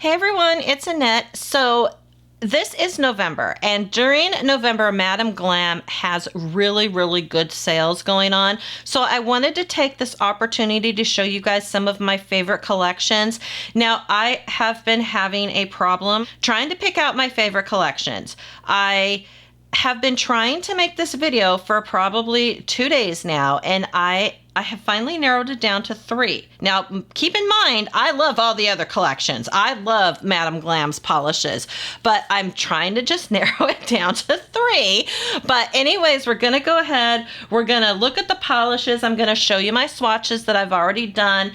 Hey everyone, it's Annette. So this is November, and during November, Madam Glam has really good sales going on. So I wanted to take this opportunity to show you guys some of my favorite collections. Now, I have been having a problem trying to pick out my favorite collections. I have been trying to make this video for probably 2 days now, and I have finally narrowed it down to 3. Now, keep in mind, I love all the other collections. I love Madam Glam's polishes, but I'm trying to just narrow it down to 3. But anyways, we're gonna go ahead. We're gonna look at the polishes. I'm gonna show you my swatches that I've already done.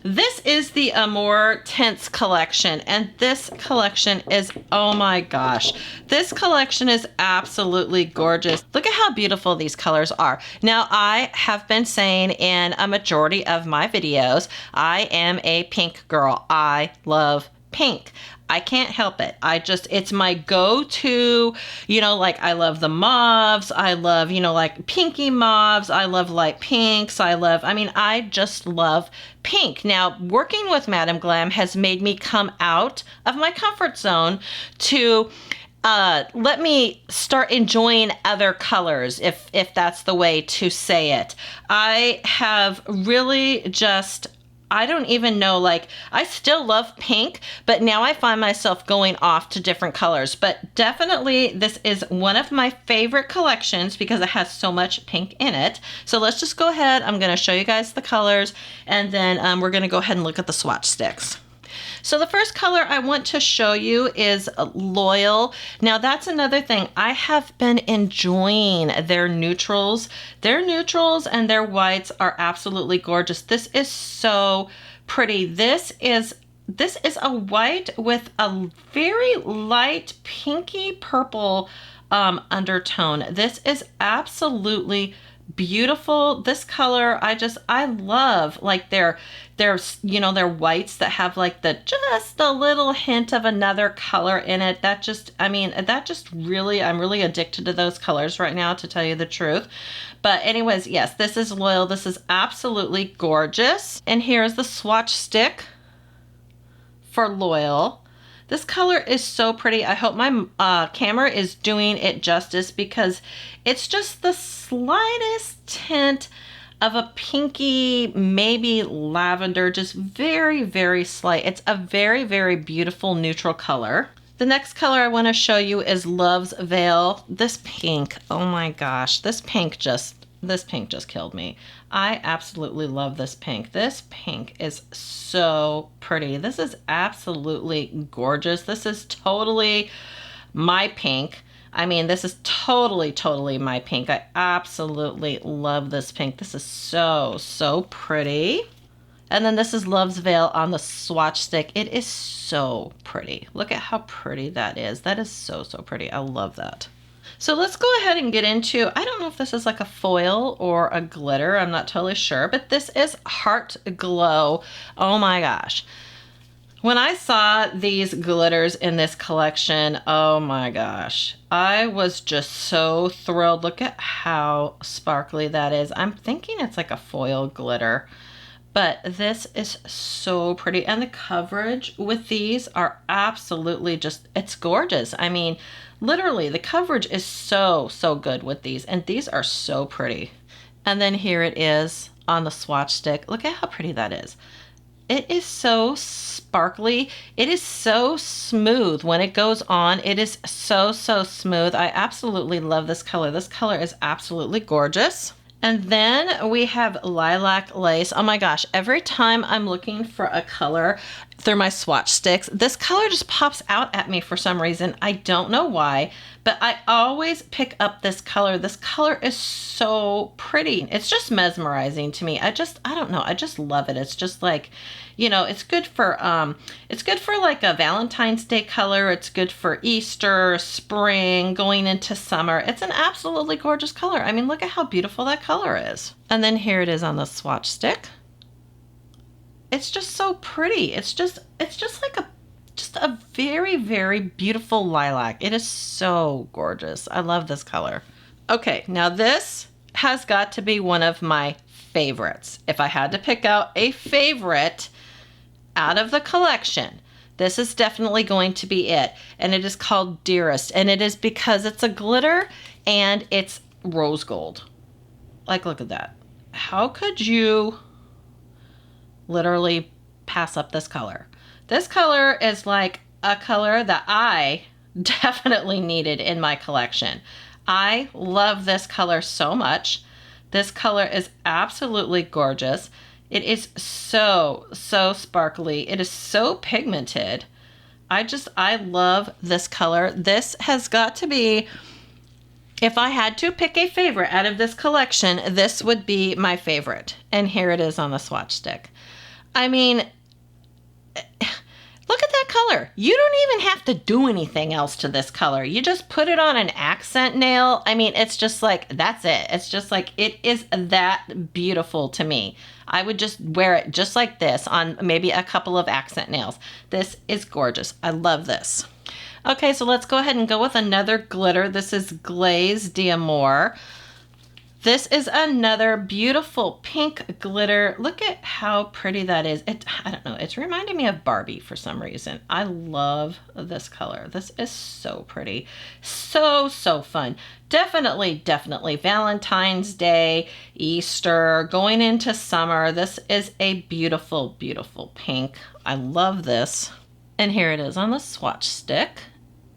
This is the Amore Tints collection, and this collection is, oh my gosh, this collection is absolutely gorgeous. Look at how beautiful these colors are. Now, I have been saying in a majority of my videos, I am a pink girl. I love pink. I can't help it. It's my go-to, like I love the mauves. I love, like pinky mauves. I love light pinks. I just love pink. Now, working with Madam Glam has made me come out of my comfort zone to let me start enjoying other colors, if that's the way to say it. I have really just, I don't even know, I still love pink, but now I find myself going off to different colors. But definitely this is one of my favorite collections because it has so much pink in it. So let's just go ahead. I'm going to show you guys the colors, and then we're going to go ahead and look at the swatch sticks. So the first color I want to show you is Loyal. Now that's another thing. I have been enjoying their neutrals. Their neutrals and their whites are absolutely gorgeous. This is so pretty. This is a white with a very light pinky purple undertone. This is absolutely beautiful. This color, I love, like their whites that have like just a little hint of another color in it. I'm really addicted to those colors right now, to tell you the truth. But anyways, yes, this is Loyal. This is absolutely gorgeous. And here's the swatch stick for Loyal. This color is so pretty. I hope my camera is doing it justice, because it's just the slightest tint of a pinky, maybe lavender, just very slight. It's a very beautiful neutral color. The next color I want to show you is Love's Veil. This pink, oh my gosh, this pink just killed me. I absolutely love this pink. This pink is so pretty. This is absolutely gorgeous. This is totally my pink. This is totally my pink. I absolutely love this pink. This is so pretty. And then this is Love's Veil on the swatch stick. It is so pretty. Look at how pretty that is. That is so pretty. I love that. So let's go ahead and get into, I don't know if this is like a foil or a glitter. I'm not totally sure, but this is Heart Glow. Oh my gosh. When I saw these glitters in this collection, oh my gosh, I was just so thrilled. Look at how sparkly that is. I'm thinking it's like a foil glitter, but this is so pretty. And the coverage with these are absolutely just, it's gorgeous. Literally, the coverage is so good with these, and these are so pretty. And then here it is on the swatch stick. Look at how pretty that is. It is so sparkly. It is so smooth when it goes on. It is so smooth. I absolutely love this color. This color is absolutely gorgeous. And then we have Lilac Lace. Oh my gosh, every time I'm looking for a color through my swatch sticks, this color just pops out at me for some reason. I don't know why, but I always pick up this color. This color is so pretty. It's just mesmerizing to me. I don't know. I just love it. It's just like, it's good for like a Valentine's Day color. It's good for Easter, spring, going into summer. It's an absolutely gorgeous color. Look at how beautiful that color is. And then here it is on the swatch stick. It's just so pretty. It's just like a very beautiful lilac. It is so gorgeous. I love this color. Okay, now this has got to be one of my favorites. If I had to pick out a favorite out of the collection, This is definitely going to be it. And it is called Dearest. And it is because it's a glitter and it's rose gold. Like, look at that. How could you literally pass up this color? This color is like a color that I definitely needed in my collection. I love this color so much. This color is absolutely gorgeous. It is so sparkly. It is so pigmented. I love this color. This has got to be, if I had to pick a favorite out of this collection, this would be my favorite. And here it is on the swatch stick. I mean, look at that color. You don't even have to do anything else to this color. You just put it on an accent nail. I mean, it's just like, that's it. It's just like, it is that beautiful to me. I would just wear it just like this on maybe a couple of accent nails. This is gorgeous. I love this. Okay, so let's go ahead and go with another glitter. This is Glaze d'Amour. This is another beautiful pink glitter. Look at how pretty that is. I don't know, it's reminding me of Barbie for some reason. I love this color. This is so pretty. So fun. Definitely Valentine's Day, Easter, going into summer. This is a beautiful pink. I love this. And here it is on the swatch stick.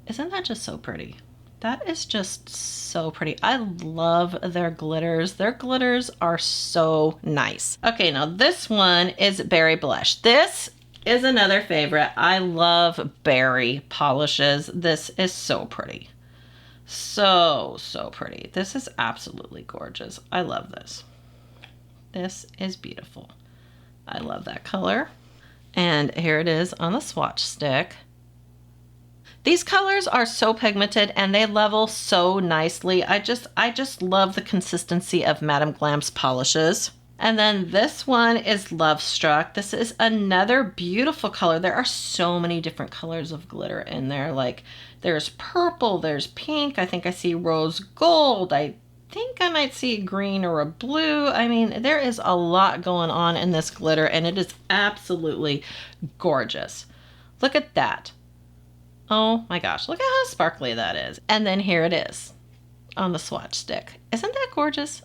Isn't that just so pretty? That is just so pretty. I love their glitters. Their glitters are so nice. Okay, now this one is Berry Blush. This is another favorite. I love berry polishes. This is so pretty. So pretty. This is absolutely gorgeous. I love this. This is beautiful. I love that color. And here it is on the swatch stick. These colors are so pigmented and they level so nicely. I just love the consistency of Madam Glam's polishes. And then this one is Love Struck. This is another beautiful color. There are so many different colors of glitter in there. Like there's purple, there's pink. I think I see rose gold. I think I might see a green or a blue. I mean, there is a lot going on in this glitter and it is absolutely gorgeous. Look at that. Oh my gosh, look at how sparkly that is. And then here it is on the swatch stick. Isn't that gorgeous?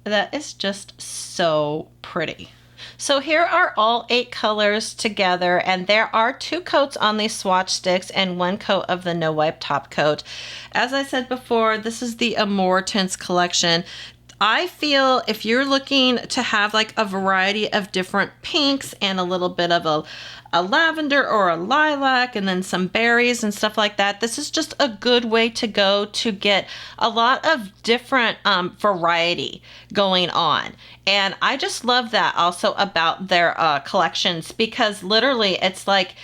That is just so pretty. So here are all 8 colors together, and there are 2 coats on these swatch sticks and 1 coat of the No Wipe top coat. As I said before, this is the Amour Tints collection. I feel if you're looking to have like a variety of different pinks and a little bit of a lavender or a lilac and then some berries and stuff like that, this is just a good way to go to get a lot of different variety going on. And I just love that also about their collections, because literally it's like,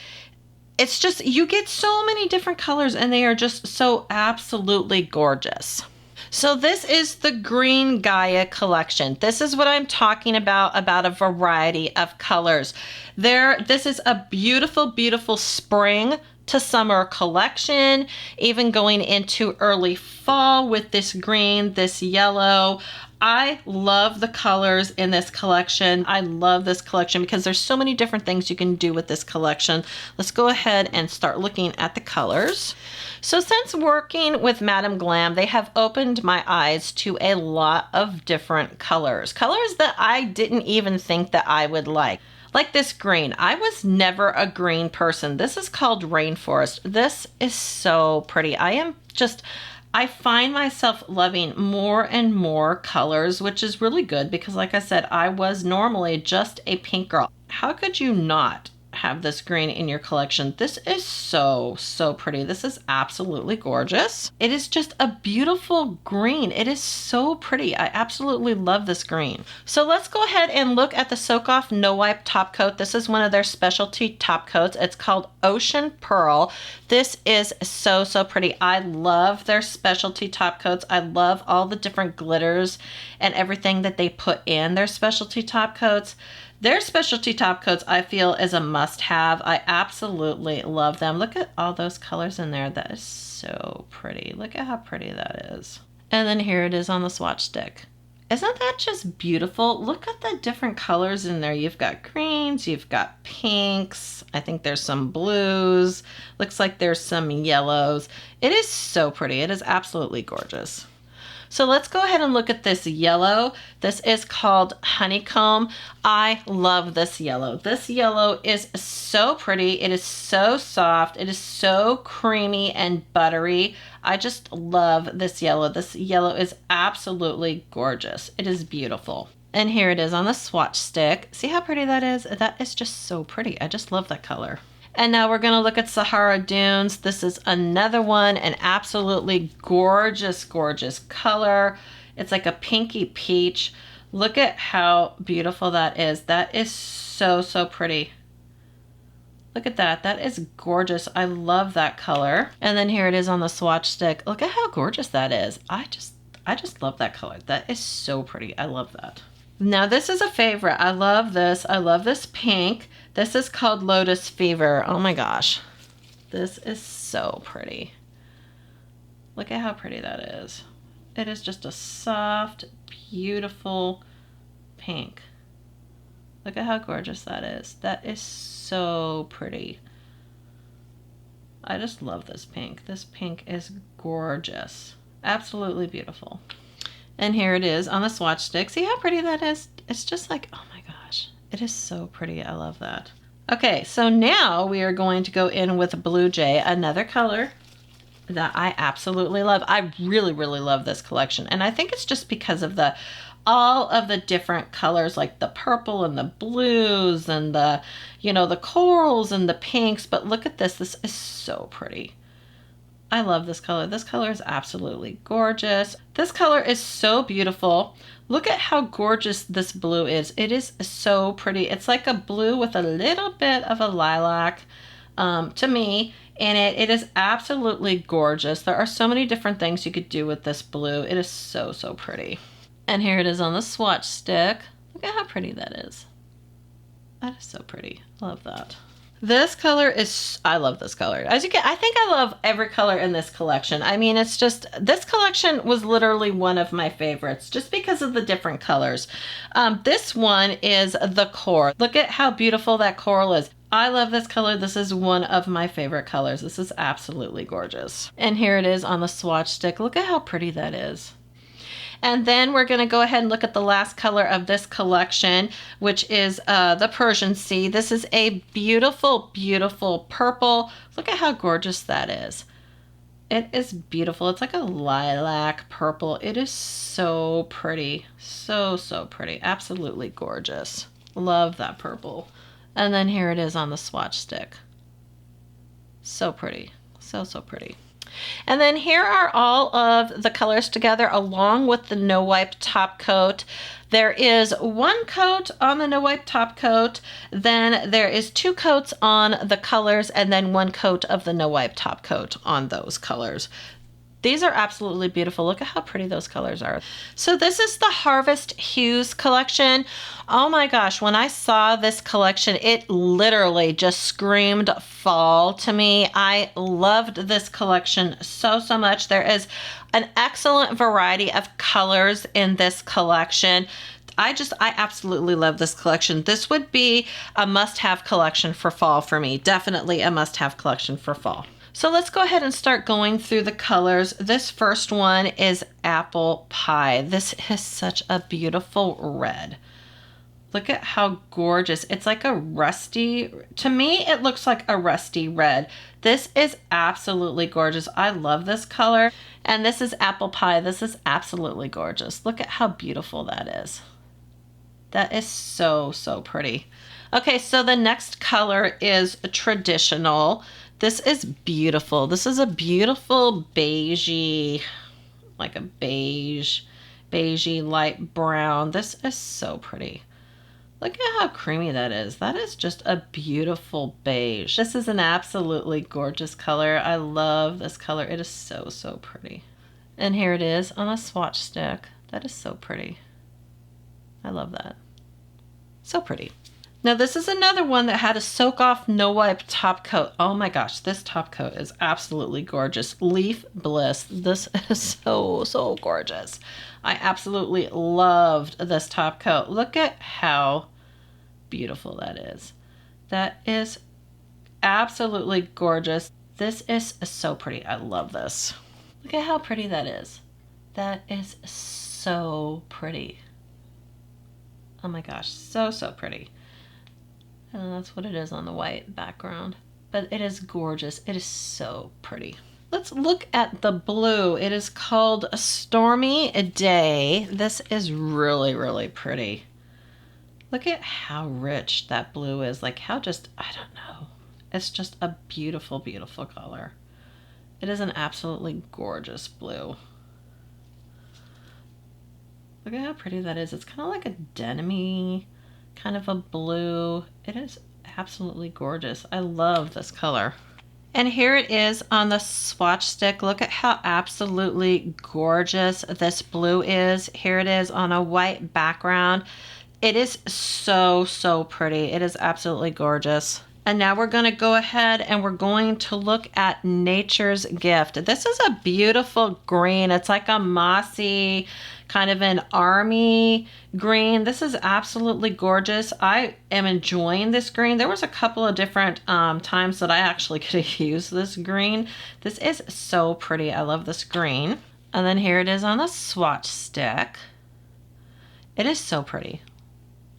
it's just, you get so many different colors and they are just so absolutely gorgeous. So this is the Green Gaia collection. This is what I'm talking about a variety of colors. This is a beautiful spring to summer collection, even going into early fall with this green, this yellow. I love the colors in this collection. I love this collection because there's so many different things you can do with this collection. Let's go ahead and start looking at the colors. So since working with Madam Glam, they have opened my eyes to a lot of different colors. Colors that I didn't even think that I would like. Like this green. I was never a green person. This is called Rainforest. This is so pretty. I find myself loving more and more colors, which is really good because like I said, I was normally just a pink girl. How could you not have this green in your collection? This is so pretty. This is absolutely gorgeous. It is just a beautiful green. It is so pretty. I absolutely love this green. So let's go ahead and look at the Soak Off No Wipe top coat. This is one of their specialty top coats. It's called Ocean Pearl. This is so pretty. I love their specialty top coats. I love all the different glitters and everything that they put in their specialty top coats. Their specialty top coats, I feel, is a must-have. I absolutely love them. Look at all those colors in there. That is so pretty. Look at how pretty that is. And then here it is on the swatch stick. Isn't that just beautiful? Look at the different colors in there. You've got greens, you've got pinks. I think there's some blues. Looks like there's some yellows. It is so pretty. It is absolutely gorgeous. So let's go ahead and look at this yellow. This is called Honeycomb. I love this yellow. This yellow is so pretty. It is so soft. It is so creamy and buttery. I just love this yellow. This yellow is absolutely gorgeous. It is beautiful. And here it is on the swatch stick. See how pretty that is? That is just so pretty. I just love that color. And now we're going to look at Sahara Dunes. This is another one, an absolutely gorgeous, gorgeous color. It's like a pinky peach. Look at how beautiful that is. That is so, so pretty. Look at that. That is gorgeous. I love that color. And then here it is on the swatch stick. Look at how gorgeous that is. I just love that color. That is so pretty. I love that. Now this is a favorite. I love this. I love this pink. This is called Lotus Fever. Oh my gosh. This is so pretty. Look at how pretty that is. It is just a soft, beautiful pink. Look at how gorgeous that is. That is so pretty. I just love this pink. This pink is gorgeous. Absolutely beautiful. And here it is on the swatch stick. See how pretty that is? It's just like, oh my gosh. It is so pretty. I love that. Okay, so now we are going to go in with Blue Jay, another color that I absolutely love. I really, really love this collection. And I think it's just because of all of the different colors, like the purple and the blues and the, the corals and the pinks. But look at this. This is so pretty. I love this color. This color is absolutely gorgeous. This color is so beautiful. Look at how gorgeous this blue is. It is so pretty. It's like a blue with a little bit of a lilac to me. And it is absolutely gorgeous. There are so many different things you could do with this blue. It is so, so pretty. And here it is on the swatch stick. Look at how pretty that is. That is so pretty. Love that. This color is, I love this color. As you can, I think I love every color in this collection. I mean, it's just, this collection was literally one of my favorites just because of the different colors. This one is the coral. Look at how beautiful that coral is. I love this color. This is one of my favorite colors. This is absolutely gorgeous. And here it is on the swatch stick. Look at how pretty that is. And then we're going to go ahead and look at the last color of this collection, which is the Persian Sea. This is a beautiful, beautiful purple. Look at how gorgeous that is. It is beautiful. It's like a lilac purple. It is so pretty. So, so pretty. Absolutely gorgeous. Love that purple. And then here it is on the swatch stick. So pretty. So, so pretty. And then here are all of the colors together along with the no wipe top coat. There is one coat on the no wipe top coat, then there is 2 coats on the colors, and then 1 coat of the no wipe top coat on those colors. These are absolutely beautiful. Look at how pretty those colors are. So this is the Harvest Hues collection. Oh my gosh, when I saw this collection, it literally just screamed fall to me. I loved this collection so, so much. There is an excellent variety of colors in this collection. I absolutely love this collection. This would be a must-have collection for fall for me. Definitely a must-have collection for fall. So let's go ahead and start going through the colors. This first one is Apple Pie. This is such a beautiful red. Look at how gorgeous. It's like a rusty, to me, it looks like a rusty red. This is absolutely gorgeous. I love this color. And this is Apple Pie. This is absolutely gorgeous. Look at how beautiful that is. That is so, so pretty. Okay, so the next color is Traditional. This is beautiful. This is a beautiful beigey, like a beigey light brown. This is so pretty. Look at how creamy that is. That is just a beautiful beige. This is an absolutely gorgeous color. I love this color. It is so, so pretty. And here it is on a swatch stick. That is so pretty. I love that. So pretty. Now this is another one that had a soak off no wipe top coat. Oh my gosh, this top coat is absolutely gorgeous. Leaf Bliss. This is so gorgeous. I absolutely loved this top coat. Look at how beautiful that is. That is absolutely gorgeous. This is so pretty. I love this. Look at how pretty that is. That is so pretty. Oh my gosh, so pretty. And that's what it is on the white background. But it is gorgeous. It is so pretty. Let's look at the blue. It is called A Stormy Day. This is really pretty. Look at how rich that blue is. Like how just, I don't know. It's just a beautiful color. It is an absolutely gorgeous blue. Look at how pretty that is. It's kind of like a denim-y kind of a blue. It is absolutely gorgeous. I love this color. And here it is on the swatch stick. Look at how absolutely gorgeous this blue is. Here it is on a white background. It is so pretty. It is absolutely gorgeous. And now we're going to go ahead and we're going to look at Nature's Gift. This is a beautiful green. It's like a mossy, kind of an army green. This is absolutely gorgeous. I am enjoying this green. There was a couple of different times that I actually could have used this green. This is so pretty. I love this green. And then here it is on the swatch stick. It is so pretty.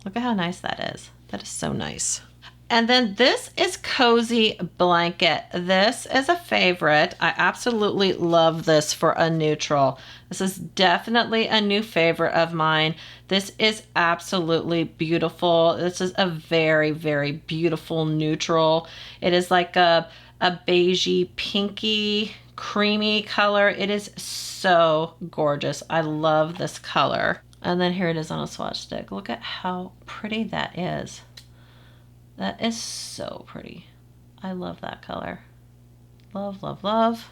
Look at how nice that is. That is so nice. And then this is Cozy Blanket. This is a favorite. I absolutely love this for a neutral. This is definitely a new favorite of mine. This is absolutely beautiful. This is a very beautiful neutral. It is like a beigey, pinky, creamy color. It is so gorgeous. I love this color. And then here it is on a swatch stick. Look at how pretty that is. That is so pretty. I love that color. Love.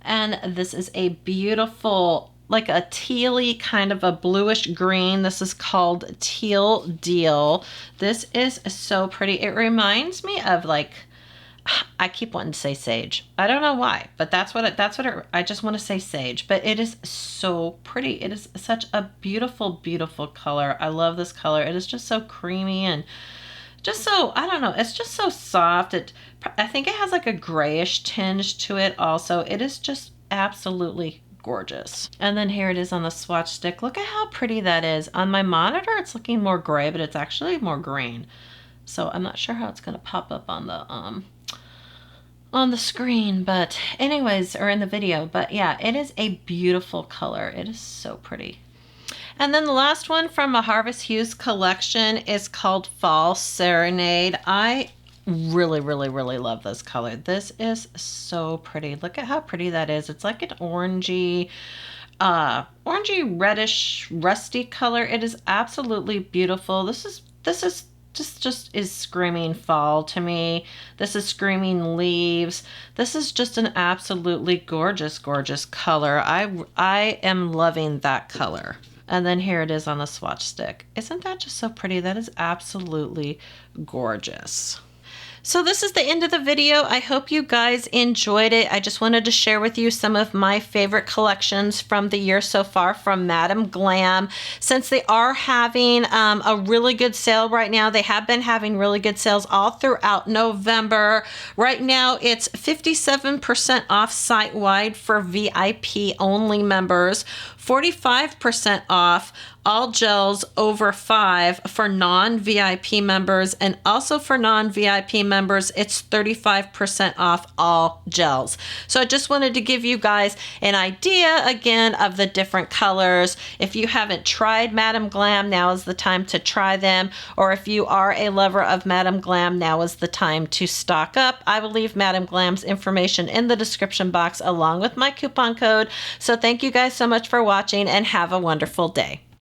And this is a beautiful, like a tealy kind of a bluish green. This is called Teal Deal. This is so pretty. It reminds me of like, I keep wanting to say sage. I don't know why, but I just want to say sage, but it is so pretty. It is such a beautiful color. I love this color. It is just so creamy and just so, I don't know, it's just so soft. I think it has like a grayish tinge to it also. It is just absolutely gorgeous. And then here it is on the swatch stick. Look at how pretty that is. On my monitor, it's looking more gray, but it's actually more green. So I'm not sure how it's going to pop up on the screen, but anyways, or in the video. But yeah, it is a beautiful color. It is so pretty. And then the last one from a Harvest Hues collection is called Fall Serenade. I really love this color. This is so pretty. Look at how pretty that is. It's like an orangey reddish rusty color. It is absolutely beautiful. This is just is screaming fall to me. This is screaming leaves. This is just an absolutely gorgeous color. I am loving that color. And then here it is on the swatch stick. Isn't that just so pretty? That is absolutely gorgeous. So this is the end of the video. I hope you guys enjoyed it. I just wanted to share with you some of my favorite collections from the year so far from Madam Glam. Since they are having a really good sale right now, they have been having really good sales all throughout November. Right now, it's 57% off site-wide for VIP only members, 45% off all gels over 5 for non-VIP members, and also for non-VIP members, it's 35% off all gels. So I just wanted to give you guys an idea again of the different colors. If you haven't tried Madam Glam, now is the time to try them. Or if you are a lover of Madam Glam, now is the time to stock up. I will leave Madam Glam's information in the description box along with my coupon code. So thank you guys so much for watching and have a wonderful day.